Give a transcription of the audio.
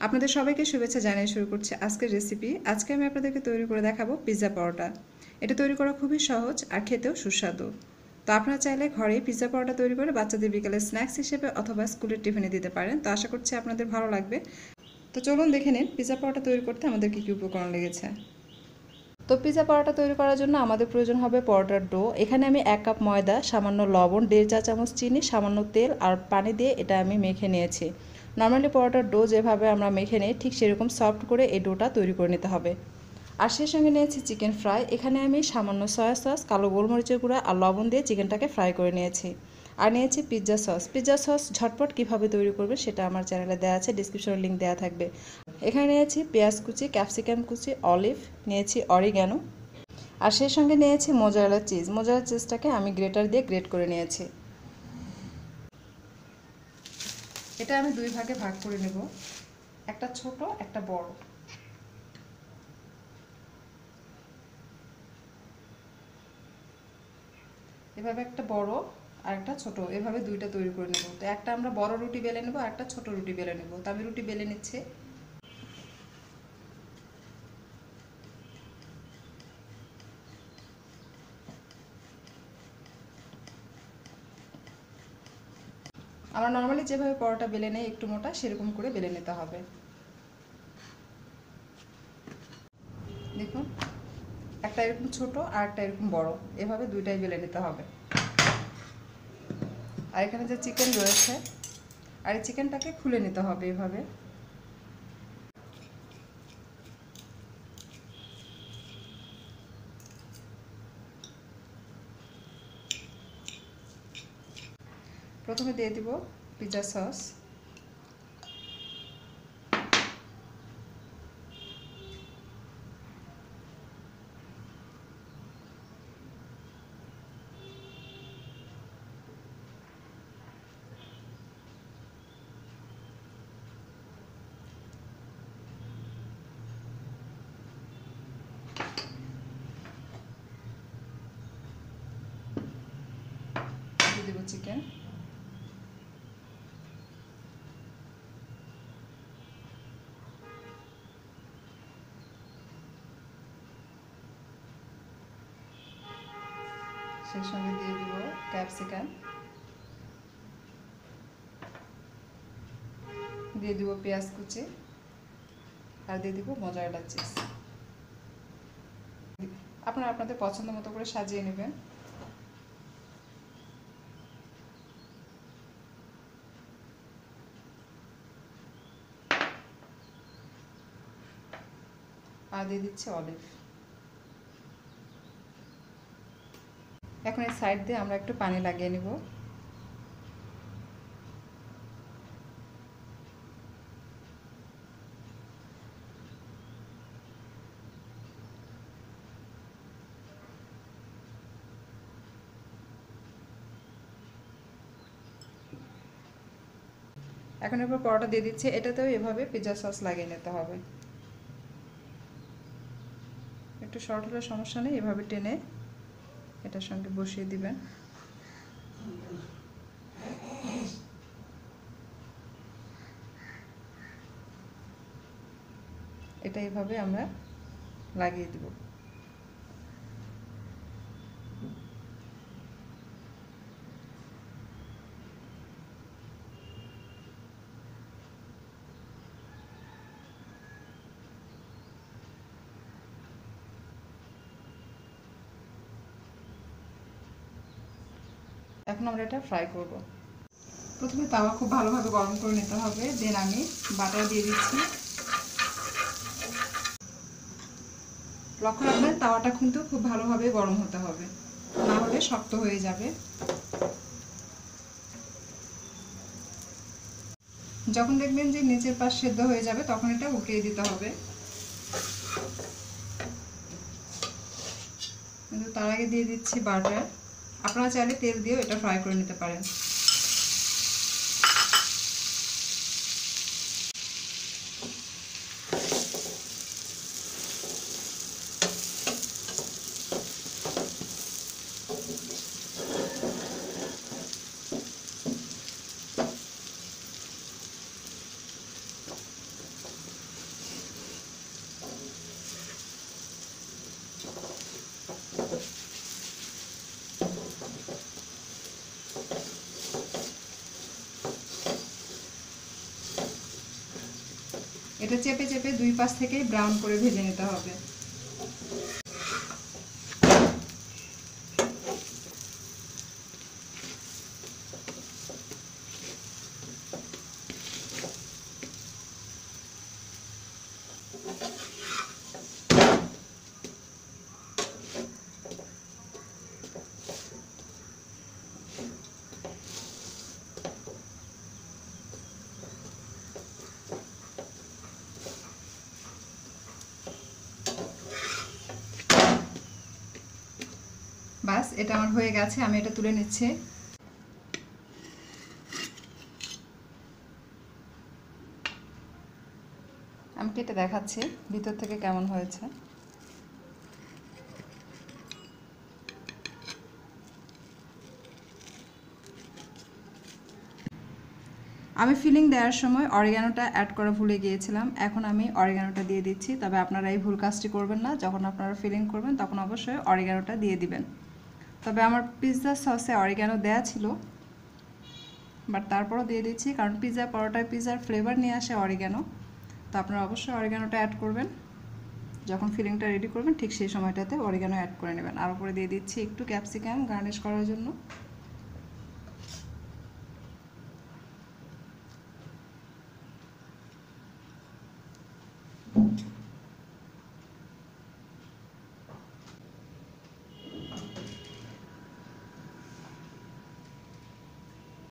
আপনাদের সবাইকে শুভেচ্ছা জানিয়ে শুরু করছি আজকের রেসিপি। আজকে আমি আপনাদেরকে তৈরি করে দেখাবো পিৎজা পরোটা। এটা তৈরি করা খুবই সহজ আর খেতেও সুস্বাদু। তো আপনারা চাইলে ঘরেই পিৎজা পরোটা তৈরি করে বাচ্চাদের বিকেলে স্ন্যাক্স হিসেবে অথবা স্কুলের টিফিনে দিতে পারেন। তো আশা করছি আপনাদের ভালো লাগবে। তো চলুন দেখে নিন পিৎজা পরোটা তৈরি করতে আমাদের কী কী উপকরণ লেগেছে। তো পিৎজা পরোটা তৈরি করার জন্য আমাদের প্রয়োজন হবে পরোটার ডো। এখানে আমি 1 কাপ ময়দা, সামান্য লবণ, 1.5 চা চামচ চিনি, সামান্য তেল আর পানি দিয়ে এটা আমি মেখে নিয়েছি। নর্মালি পরোটার ডো যেভাবে আমরা মেখে নিই ঠিক সেরকম সফট করে এই ডোটা তৈরি করে নিতে হবে। আর সেই সঙ্গে নিয়েছি চিকেন ফ্রাই। এখানে আমি সামান্য সয়া সস, কালো গোলমরিচের গুঁড়া আর লবণ দিয়ে চিকেনটাকে ফ্রাই করে নিয়েছি। আর নিয়েছি পিৎজা সস। পিৎজা সস ঝটপট কীভাবে তৈরি করবে সেটা আমার চ্যানেলে দেওয়া আছে, ডিসক্রিপশনে লিঙ্ক দেওয়া থাকবে। এখানে নিয়েছি পেঁয়াজ কুচি, ক্যাপসিকাম কুচি, অলিভ, নিয়েছি অরিগ্যানো আর সেই সঙ্গে নিয়েছি মোজারেলা চিজ। মোজারেলা চিজটাকে আমি গ্রেটার দিয়ে গ্রেট করে নিয়েছি। এটা আমি দুই ভাগে ভাগ করে নেব, একটা ছোট একটা বড়। এভাবে একটা বড় আর একটা ছোট, এভাবে দুইটা তৈরি করে নেব। তো একটা আমরা বড় রুটি বেলে নেব আর একটা ছোট রুটি বেলে নেব। তো আমি রুটি বেলে নিচ্ছি। আমরা নর্মালি যেভাবে পরোটা বেলে নেই একটু মোটা, সেরকম করে বেলে নিতে হবে। দেখুন, একটা এরকম ছোট আর একটা এরকম বড়, এভাবে দুইটাই বেলে নিতে হবে। আর এখানে যে চিকেন রয়েছে, আর এই চিকেনটাকে খুলে নিতে হবে এভাবে। প্রথমে দিয়ে দিব পিৎজা সস, দিয়ে দেব চিকেন, সেই সঙ্গে দিয়ে দিব ক্যাপসিকাম, দিয়ে দিব পেঁয়াজ কুচি আর দিয়ে দিব মোজারেলা চিজ। আপনারা আপনাদের পছন্দ মতো করে সাজিয়ে নেবেন। আর দিয়ে দিচ্ছি অলিভ। এখন এই সাইড দিয়ে আমরা একটু পানি লাগিয়ে নেব। এখন এরপর পরোটা দিয়ে দিচ্ছি। এটাতেও এভাবে পিৎজা সস লাগিয়ে নিতে হবে। একটু শর্ট হলে সমস্যা নেই, এভাবে টেনে এটার সঙ্গে বসিয়ে দিবেন। এটা এভাবে আমরা লাগিয়ে দেব। এখন আমরা এটা ফ্রাই করব। প্রথমে তাওয়া খুব ভালোভাবে গরম করে নিতে হবে, দেন আমি বাটার দিয়ে দিচ্ছি। লক্ষ্য রাখবেন তাওয়াটা কিন্তু খুব ভালোভাবে গরম হতে হবে, না হলে শক্ত হয়ে যাবে। যখন দেখবেন যে নিচের পাশ সেদ্ধ হয়ে যাবে তখন এটা উল্টিয়ে দিতে হবে। কিন্তু তার আগে দিয়ে দিচ্ছি বাটার। আপনারা চাইলে তেল দিয়েও এটা ফ্রাই করে নিতে পারেন। এটা চেপে চেপে দুই পাশ থেকেই ব্রাউন করে ভেজে নিতে হবে। বাস এটা আমার হয়ে গেছে, আমি এটা তুলে নিচ্ছি। আমি কেটে দেখাচ্ছি ভিতর থেকে কেমন হয়েছে। আমি ফিলিং দেওয়ার সময় অরিগানোটা অ্যাড করা ভুলে গিয়েছিলাম, এখন আমি অরিগানোটা দিয়ে দিচ্ছি। তবে আপনারা এই ভুল কাজটি করবেন না, যখন আপনারা ফিলিং করবেন তখন অবশ্যই অরিগানোটা দিয়ে দিবেন। তবে আমার পিৎজা সসে অরিগানো দেয়া ছিল, বাট তারপরও দিয়ে দিচ্ছি, কারণ পিৎজা পরোটায় পিৎজার ফ্লেভার নিয়ে আসে অরিগানো। তো আপনারা অবশ্যই অরিগানোটা অ্যাড করবেন, যখন ফিলিংটা রেডি করবেন ঠিক সেই সময়টাতে অরিগানো অ্যাড করে নেবেন। আর উপরে দিয়ে দিচ্ছি একটু ক্যাপসিকাম গার্নিশ করার জন্য।